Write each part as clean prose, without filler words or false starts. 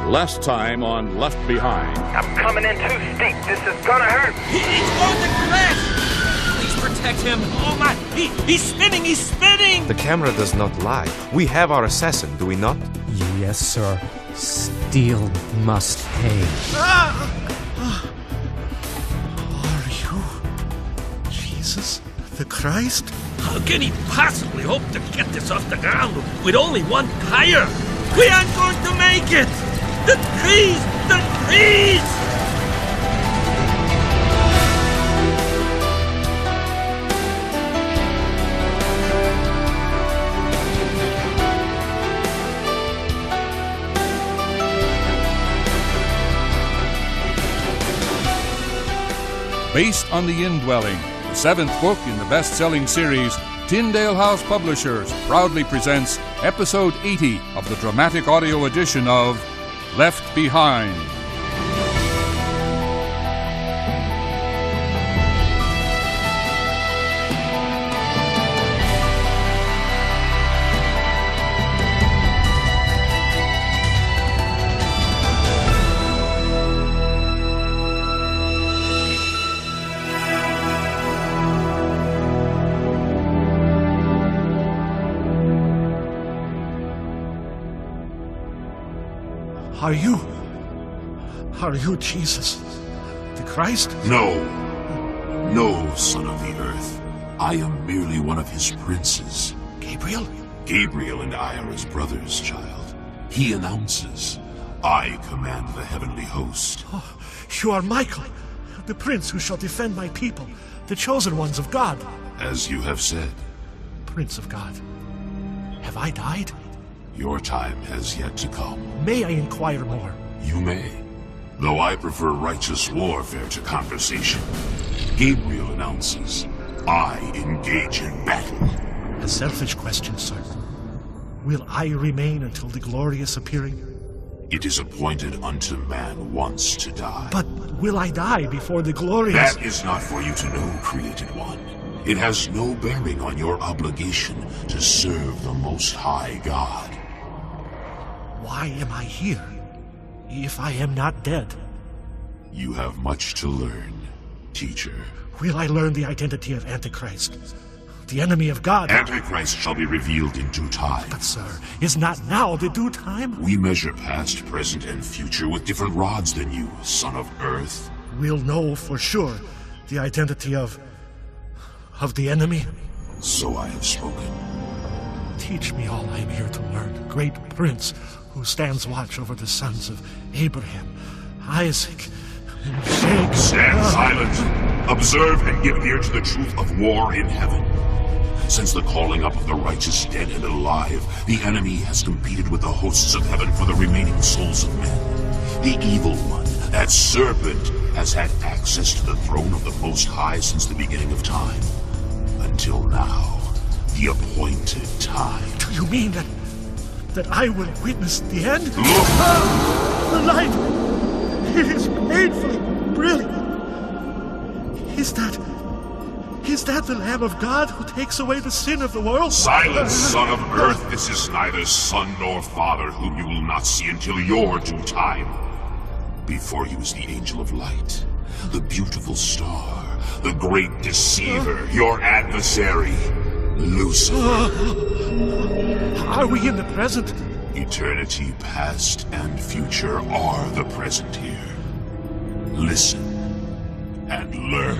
Last time on Left Behind. I'm coming in too steep. This is gonna hurt. He's going to crash! Please protect him. Oh my, he's spinning! The camera does not lie. We have our assassin, do we not? Yes, sir. Steel must pay. Are you Jesus the Christ? How can he possibly hope to get this off the ground with only one tire? We aren't going to make it! The trees! The trees! Based on The Indwelling, the seventh book in the best-selling series, Tyndale House Publishers proudly presents Episode 80 of the dramatic audio edition of Left Behind. Are you Jesus the Christ? No, son of the earth. I am merely one of his princes. Gabriel? Gabriel and I are his brothers, child. He announces, I command the heavenly host. Oh, you are Michael, the prince who shall defend my people, the chosen ones of God. As you have said. Prince of God, have I died? Your time has yet to come. May I inquire more? You may, though I prefer righteous warfare to conversation. Gabriel announces, I engage in battle. A selfish question, sir. Will I remain until the glorious appearing? It is appointed unto man once to die. But will I die before the glorious... That is not for you to know, created one. It has no bearing on your obligation to serve the Most High God. Why am I here, if I am not dead? You have much to learn, teacher. Will I learn the identity of Antichrist, the enemy of God? Antichrist shall be revealed in due time. But, sir, is not now the due time? We measure past, present, and future with different rods than you, son of earth. We'll know for sure the identity of the enemy. So I have spoken. Teach me all I am here to learn, great prince who stands watch over the sons of Abraham, Isaac, and Jacob. Stand silent. Observe and give ear to the truth of war in heaven. Since the calling up of the righteous dead and alive, the enemy has competed with the hosts of heaven for the remaining souls of men. The evil one, that serpent, has had access to the throne of the Most High since the beginning of time. Until now, the appointed time. Do you mean that I will witness the end? Look! The light! It is painfully brilliant. Is that the Lamb of God who takes away the sin of the world? Silence, son of earth! This is neither son nor father, whom you will not see until your due time. Before you is the angel of light, the beautiful star, the great deceiver, your adversary, Lucifer. Are we in the present? Eternity past and future are the present here. Listen and learn.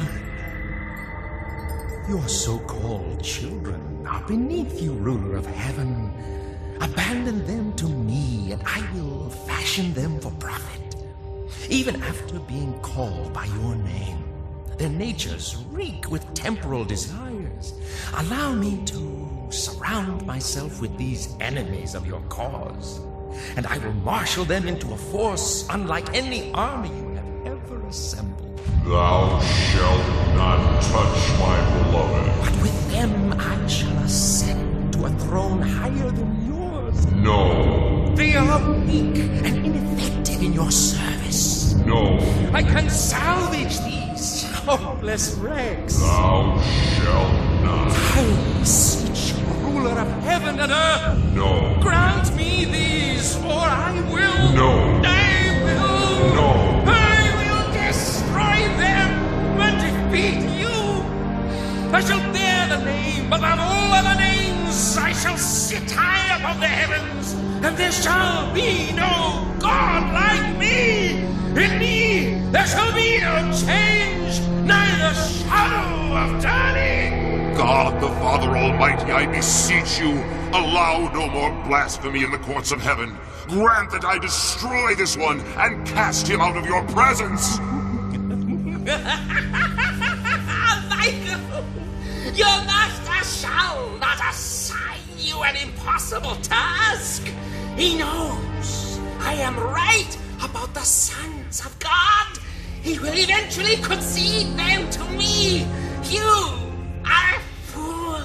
Your so-called children are beneath you, ruler of heaven. Abandon them to me, and I will fashion them for profit. Even after being called by your name, their natures reek with temporal desires. Allow me to surround myself with these enemies of your cause, and I will marshal them into a force unlike any army you have ever assembled. Thou shalt not touch my beloved. But with them I shall ascend to a throne higher than yours. No. They are weak and ineffective in your service. No. I can salvage these hopeless wrecks. Thou shalt not. I beseech you, ruler of heaven and earth. No. Grant me these, or I will No. die. the heavens, and there shall be no God like me. In me there shall be no change, neither shadow of turning. God the Father Almighty, I beseech you, allow no more blasphemy in the courts of heaven. Grant that I destroy this one and cast him out of your presence. Michael, your master shall not assign you an impossible task. He knows I am right about the sons of God. He will eventually concede them to me. You are a fool,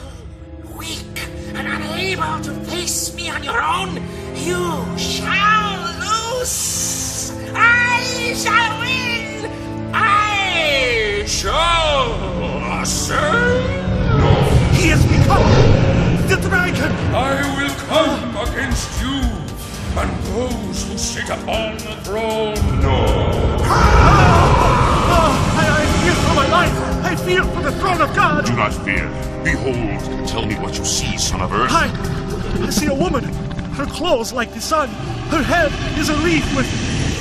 weak, and unable to face me on your own. You shall lose. I shall win. I shall ascend. He has become the dragon! I will come against you and those who sit upon the throne. I fear for my life! I fear for the throne of God! Do not fear. Behold, tell me what you see, son of Earth. I see a woman. Her clothes like the sun. Her head is a leaf with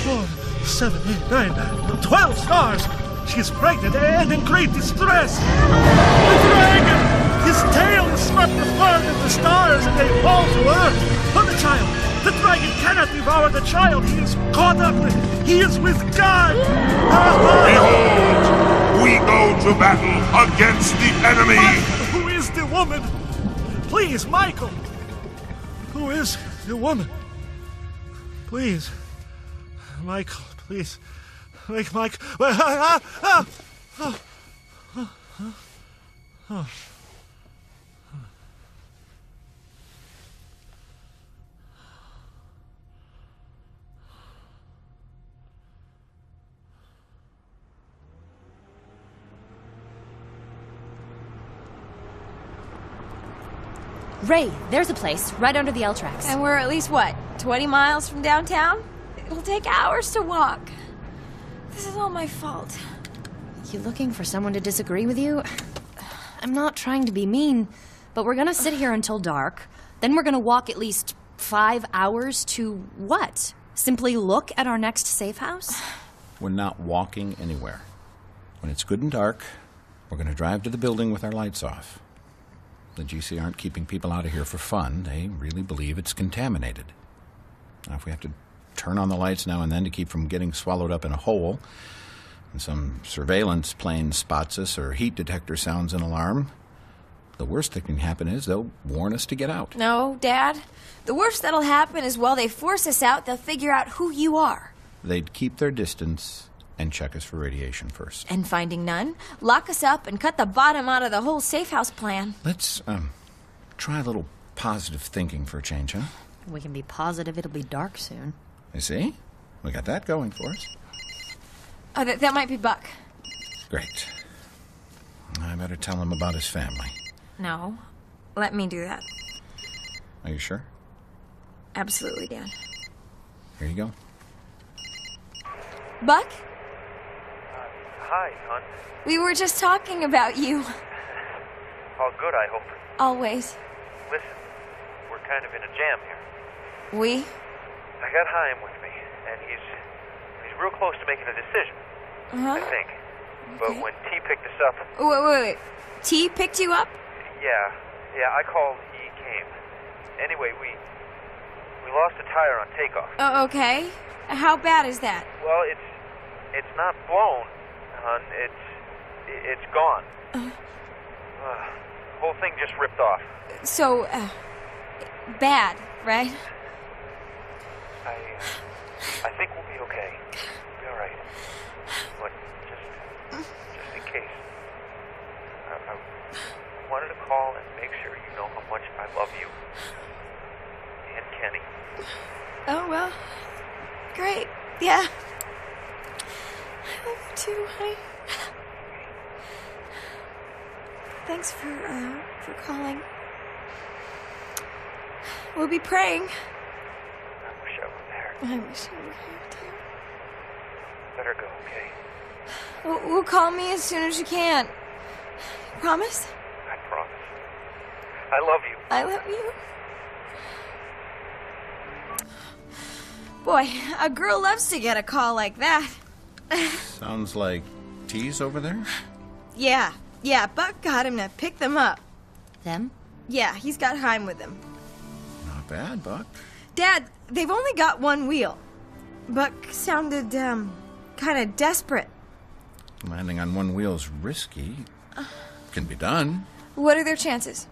4, 7, 8, 9, 12 stars. She is pregnant and in great distress. The dragon! His tail is swept apart of the stars and they fall to earth. Oh, the child! The dragon cannot devour the child. He is caught up. He is with God. Behold! We go to battle against the enemy. Michael, who is the woman? Please, Michael. Who is the woman? Please. Michael, please. Make Mike. Ray, there's a place right under the L tracks. And we're at least, what, 20 miles from downtown? It'll take hours to walk. This is all my fault. You looking for someone to disagree with you? I'm not trying to be mean, but we're gonna sit here until dark. Then we're gonna walk at least 5 hours to what? Simply look at our next safe house? We're not walking anywhere. When it's good and dark, we're gonna drive to the building with our lights off. The GC aren't keeping people out of here for fun. They really believe it's contaminated. Now, if we have to turn on the lights now and then to keep from getting swallowed up in a hole, and some surveillance plane spots us or heat detector sounds an alarm, the worst that can happen is they'll warn us to get out. No, Dad. The worst that'll happen is while they force us out, they'll figure out who you are. They'd keep their distance and check us for radiation first. And finding none, lock us up and cut the bottom out of the whole safe house plan. Let's, try a little positive thinking for a change, huh? We can be positive it'll be dark soon. You see? We got that going for us. Oh, that might be Buck. Great. I better tell him about his family. No. Let me do that. Are you sure? Absolutely, Dad. Here you go. Buck? Hi, hon. We were just talking about you. All good, I hope. Always. Listen, we're kind of in a jam here. We? I got Chaim with me, and he's real close to making a decision. I think. But when T picked us up... Wait. T picked you up? Yeah, I called, he came. Anyway, we lost a tire on takeoff. Oh, okay. How bad is that? Well, it's not blown, hon. It's gone. The whole thing just ripped off. So, bad, right? I think we'll be okay. We'll be all right. But just in case, I wanted to call and make sure you know how much I love you and Kenny. Oh, well, great. Yeah. I love you too, honey. Thanks for calling. We'll be praying. I wish I were there. I wish you were here, too. Better go, okay? We'll call me as soon as you can. Promise? I promise. I love you. I love you. Boy, a girl loves to get a call like that. Sounds like T's over there? Yeah, Buck got him to pick them up. Them? Yeah, he's got Haim with him. Not bad, Buck. Dad, they've only got one wheel. Buck sounded, kind of desperate. Landing on one wheel's risky. Can be done. What are their chances?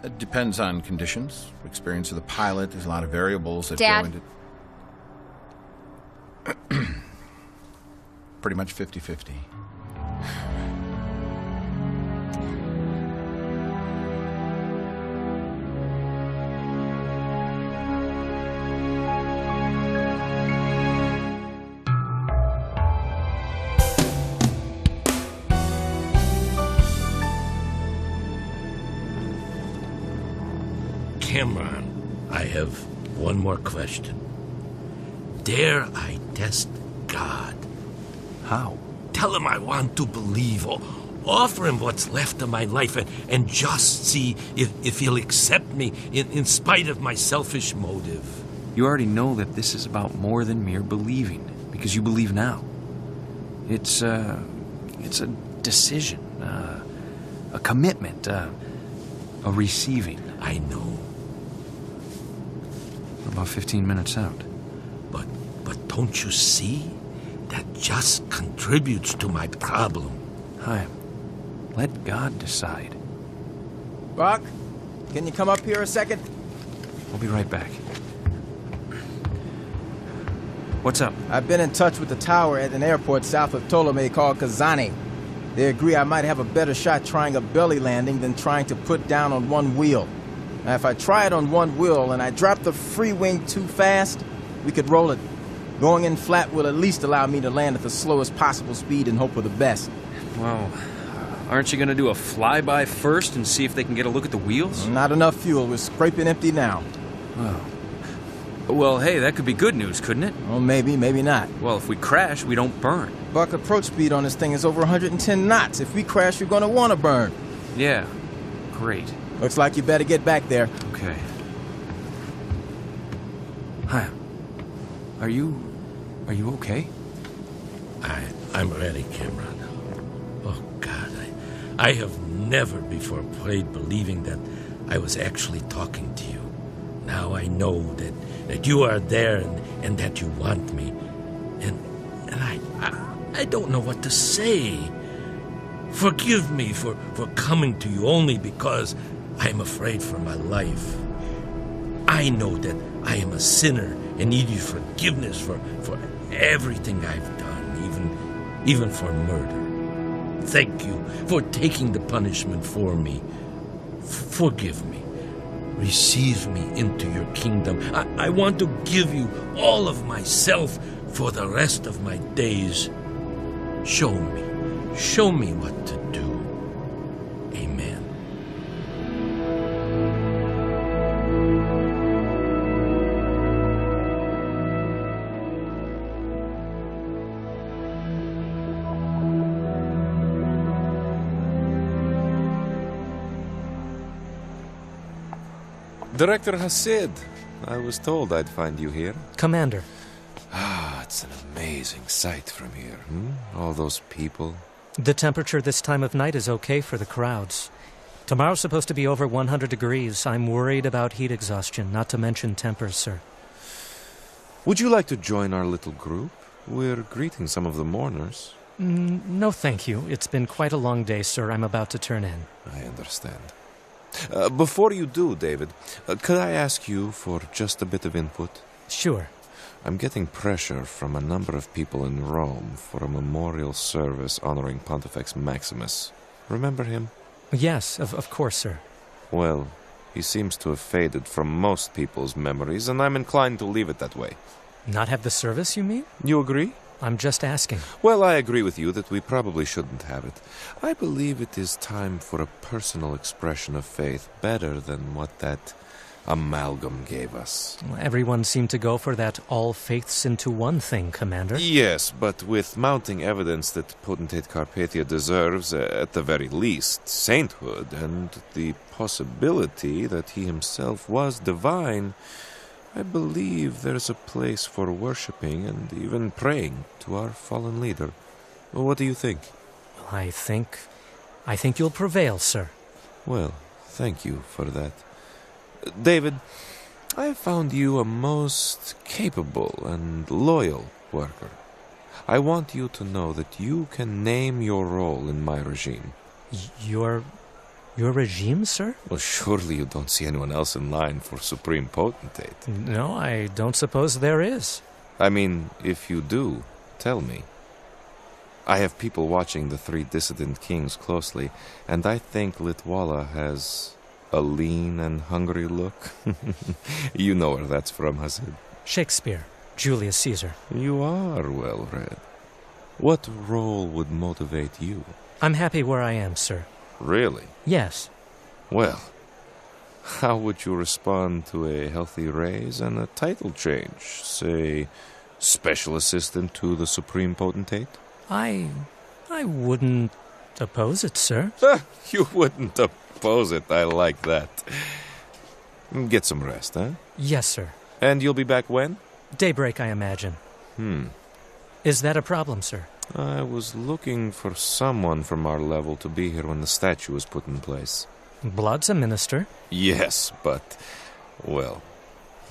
It depends on conditions, experience of the pilot. There's a lot of variables that Dad. go into... Pretty much 50-50. Cameron, I have one more question. Dare I test God? How? Tell him I want to believe, or offer him what's left of my life, and just see if he'll accept me in spite of my selfish motive. You already know that this is about more than mere believing, because you believe now. It's a decision, a commitment, a receiving. I know. We're about 15 minutes out. But don't you see? That just contributes to my problem. Hi. Let God decide. Buck, can you come up here a second? We'll be right back. What's up? I've been in touch with the tower at an airport south of Ptolemy called Kazani. They agree I might have a better shot trying a belly landing than trying to put down on one wheel. Now, if I try it on one wheel and I drop the free wing too fast, we could roll it. Going in flat will at least allow me to land at the slowest possible speed and hope for the best. Well, aren't you going to do a flyby first and see if they can get a look at the wheels? Not enough fuel. We're scraping empty now. Oh. Well, hey, that could be good news, couldn't it? Well, maybe, maybe not. Well, if we crash, we don't burn. Buck, approach speed on this thing is over 110 knots. If we crash, you're going to want to burn. Yeah. Great. Looks like you better get back there. Okay. Hi. Are you okay? I'm ready, Cameron. Oh, God, I have never before prayed believing that I was actually talking to you. Now I know that you are there and that you want me. And I don't know what to say. Forgive me for coming to you only because I'm afraid for my life. I know that I am a sinner and need your forgiveness for everything I've done, even for murder. Thank you for taking the punishment for me. Forgive me. Receive me into your kingdom. I want to give you all of myself for the rest of my days. Show me what to do. Amen. Director Hasid, I was told I'd find you here. Commander. It's an amazing sight from here. All those people. The temperature this time of night is okay for the crowds. Tomorrow's supposed to be over 100 degrees. I'm worried about heat exhaustion, not to mention tempers, sir. Would you like to join our little group? We're greeting some of the mourners. No, thank you. It's been quite a long day, sir. I'm about to turn in. I understand. Before you do, David, could I ask you for just a bit of input? Sure. I'm getting pressure from a number of people in Rome for a memorial service honoring Pontifex Maximus. Remember him? Yes, of course, sir. Well, he seems to have faded from most people's memories, and I'm inclined to leave it that way. Not have the service, you mean? You agree? I'm just asking. Well, I agree with you that we probably shouldn't have it. I believe it is time for a personal expression of faith better than what that amalgam gave us. Everyone seemed to go for that all faiths into one thing, Commander. Yes, but with mounting evidence that Potentate Carpathia deserves, at the very least, sainthood, and the possibility that he himself was divine, I believe there's a place for worshipping and even praying to our fallen leader. What do you think? I think you'll prevail, sir. Well, thank you for that. David, I have found you a most capable and loyal worker. I want you to know that you can name your role in my regime. Your regime, sir? Well, surely you don't see anyone else in line for Supreme Potentate. No, I don't suppose there is. I mean, if you do, tell me. I have people watching the three dissident kings closely, and I think Litwala has a lean and hungry look. You know where that's from, Hasid. Shakespeare, Julius Caesar. You are well read. What role would motivate you? I'm happy where I am, sir. Really? Yes. Well, how would you respond to a healthy raise and a title change? Say, special assistant to the Supreme Potentate? I wouldn't oppose it, sir. You wouldn't oppose it. I like that. Get some rest, huh? Yes, sir. And you'll be back when? Daybreak, I imagine. Is that a problem, sir? I was looking for someone from our level to be here when the statue was put in place. Blood's a minister. Yes, but, well,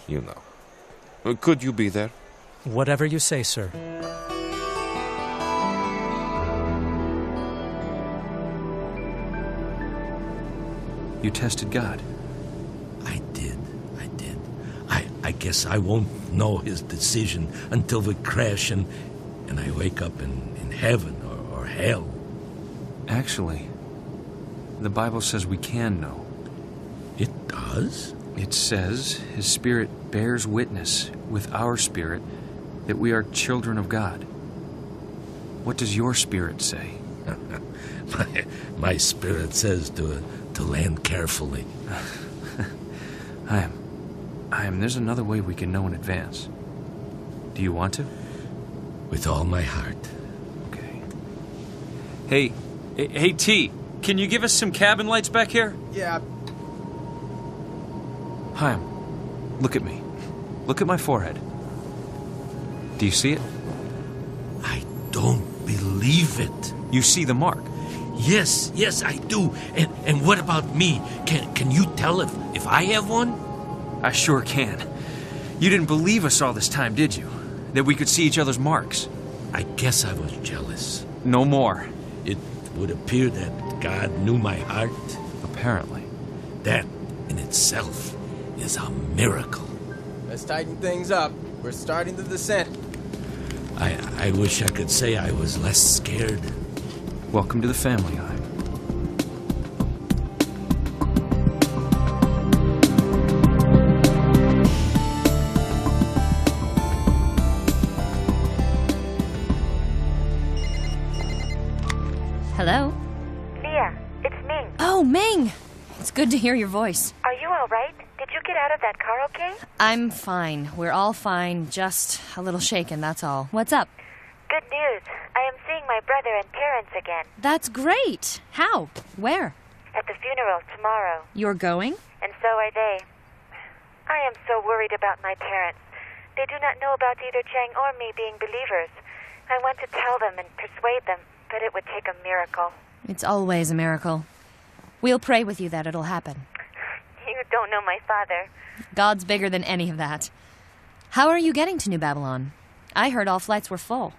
you know. Could you be there? Whatever you say, sir. You tested God. I did. I guess I won't know his decision until we crash and I wake up in heaven or hell. Actually, the Bible says we can know. It does? It says his Spirit bears witness with our spirit that we are children of God. What does your spirit say? My spirit says to land carefully. There's another way we can know in advance. Do you want to? With all my heart. Okay. Hey, T, can you give us some cabin lights back here? Yeah. Chaim, look at me. Look at my forehead. Do you see it? I don't believe it. You see the mark? Yes, I do. And what about me? Can you tell if I have one? I sure can. You didn't believe us all this time, did you? That we could see each other's marks? I guess I was jealous. No more. It would appear that God knew my heart. Apparently. That in itself is a miracle. Let's tighten things up. We're starting the descent. I wish I could say I was less scared. Welcome to the family, Chaim. Hello? Leah, it's Ming. Oh, Ming! It's good to hear your voice. Are you all right? Did you get out of that car okay? I'm fine. We're all fine. Just a little shaken, that's all. What's up? Good news. I am seeing my brother and parents again. That's great. How? Where? At the funeral tomorrow. You're going? And so are they. I am so worried about my parents. They do not know about either Chang or me being believers. I want to tell them and persuade them, but it would take a miracle. It's always a miracle. We'll pray with you that it'll happen. You don't know my father. God's bigger than any of that. How are you getting to New Babylon? I heard all flights were full.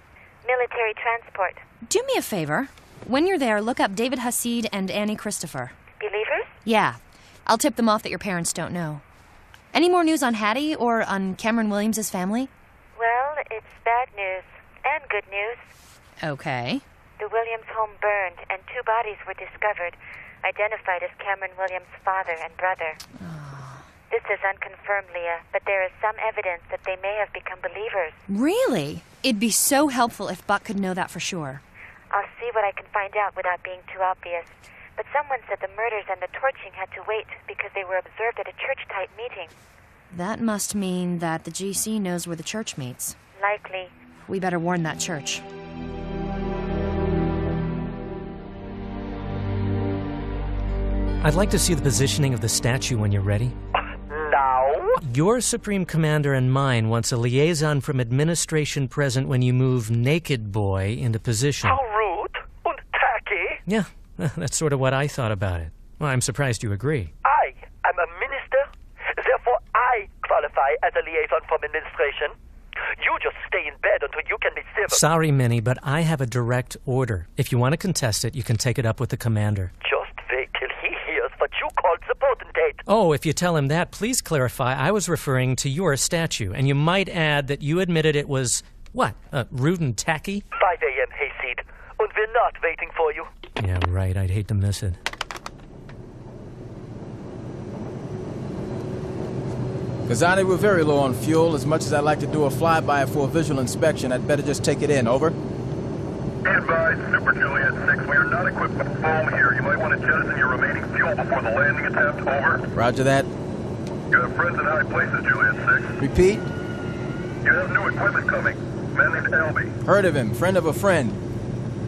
Military transport. Do me a favor. When you're there, look up David Hasid and Annie Christopher. Believers? Yeah. I'll tip them off that your parents don't know. Any more news on Hattie or on Cameron Williams' family? Well, it's bad news and good news. Okay. The Williams home burned and 2 bodies were discovered, identified as Cameron Williams' father and brother. This is unconfirmed, Leah, but there is some evidence that they may have become believers. Really? It'd be so helpful if Buck could know that for sure. I'll see what I can find out without being too obvious. But someone said the murders and the torching had to wait because they were observed at a church-type meeting. That must mean that the GC knows where the church meets. Likely. We better warn that church. I'd like to see the positioning of the statue when you're ready. Now? Your Supreme Commander and mine wants a liaison from administration present when you move Naked Boy into position. How rude and tacky. Yeah, that's sort of what I thought about it. Well, I'm surprised you agree. I am a minister, therefore I qualify as a liaison from administration. You just stay in bed until you can be civil. Sorry, Minnie, but I have a direct order. If you want to contest it, you can take it up with the commander. Just wait till he hears what you called the potentate. Oh, if you tell him that, please clarify I was referring to your statue, and you might add that you admitted it was, what, rude and tacky? 5 a.m. hayseed, and we're not waiting for you. Yeah, right, I'd hate to miss it. Kazani, we're very low on fuel. As much as I'd like to do a flyby for a visual inspection, I'd better just take it in. Over. Be advised, Super Juliet 6, we are not equipped with foam here. You might want to jettison your remaining fuel before the landing attempt. Over. Roger that. You have friends in high places, Juliet 6. Repeat. You have new equipment coming. A man named Albie. Heard of him. Friend of a friend.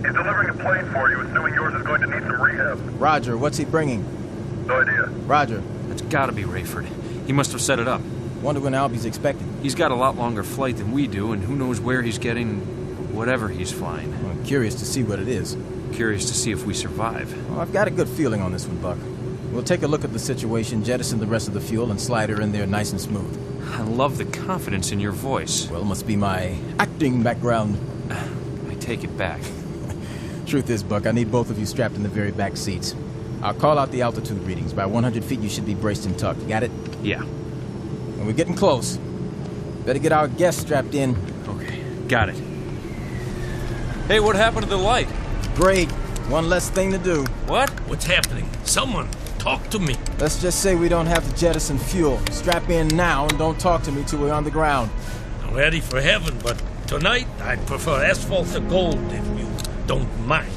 He's delivering a plane for you, assuming yours is going to need some rehab. Roger. What's he bringing? No idea. Roger. That's gotta be Rayford. He must have set it up. Wonder when Albie's expected. He's got a lot longer flight than we do, and who knows where he's getting whatever he's flying. Well, I'm curious to see what it is. Curious to see if we survive. Well, I've got a good feeling on this one, Buck. We'll take a look at the situation, jettison the rest of the fuel, and slide her in there nice and smooth. I love the confidence in your voice. Well, it must be my acting background. I take it back. Truth is, Buck, I need both of you strapped in the very back seats. I'll call out the altitude readings. By 100 feet, you should be braced and tucked. Got it? Yeah. And we're getting close. Better get our guests strapped in. Okay, got it. Hey, what happened to the light? Great. One less thing to do. What? What's happening? Someone, talk to me. Let's just say we don't have to jettison fuel. Strap in now and don't talk to me till we're on the ground. I'm ready for heaven, but tonight I'd prefer asphalt to gold if you don't mind.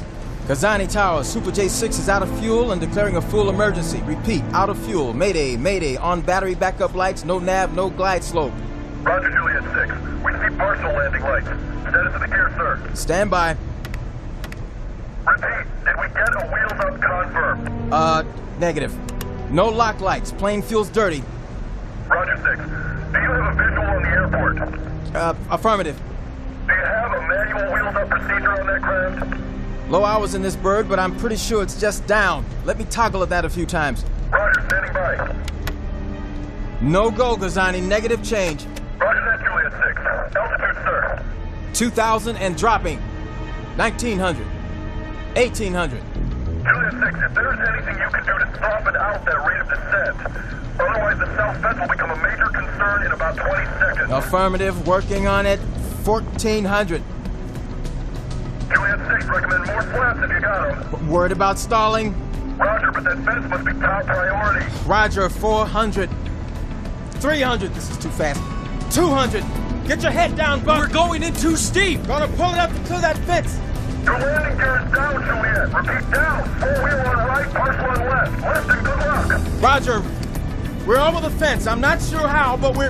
Kazani Tower, Super J6 is out of fuel and declaring a full emergency. Repeat, out of fuel. Mayday, mayday. On battery backup lights, no nav, no glide slope. Roger, Juliet 6. We see partial landing lights. Status of the gear, sir. Stand by. Repeat, did we get a wheels up confirm? Negative. No lock lights. Plane fuel's dirty. Roger, 6. Do you have a visual on the airport? Affirmative. Do you have a manual wheels up procedure on that craft? Low hours in this bird, but I'm pretty sure it's just down. Let me toggle at that a few times. Roger, standing by. No go, Kazani. Negative change. Roger that, Juliet 6. Altitude, sir. 2,000 and dropping. 1,900. 1,800. Juliet 6, if there's anything you can do to soften out that rate of descent, otherwise the south vent will become a major concern in about 20 seconds. Affirmative. Working on it. 1,400. Juliet 6, recommend more flaps if you got them. Worried about stalling? Roger, but that fence must be top priority. Roger, 400. 300. This is too fast. 200. Get your head down, Buck. We're going in too steep. Gonna pull it up to clear that fence. Your landing gear is down, Juliet. Repeat, down. 4-wheel on right, partial on left. Left and good luck. Roger. We're over the fence. I'm not sure how, but we're...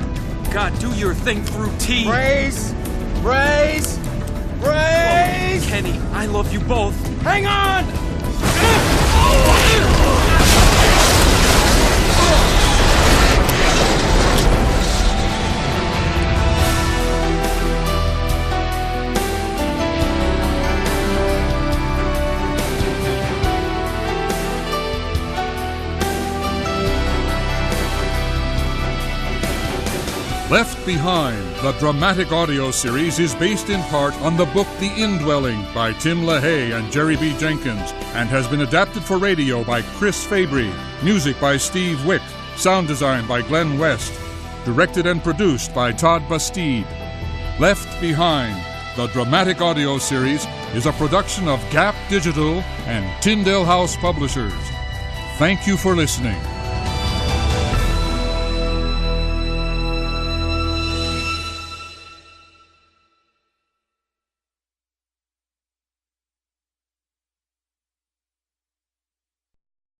God, do your thing through T. Raise. Raise. Raise! Oh, Kenny, I love you both. Hang on! Left Behind, the dramatic audio series, is based in part on the book The Indwelling by Tim LaHaye and Jerry B. Jenkins and has been adapted for radio by Chris Fabry. Music by Steve Wick. Sound design by Glenn West. Directed and produced by Todd Bastide. Left Behind, the dramatic audio series, is a production of Gap Digital and Tyndale House Publishers. Thank you for listening.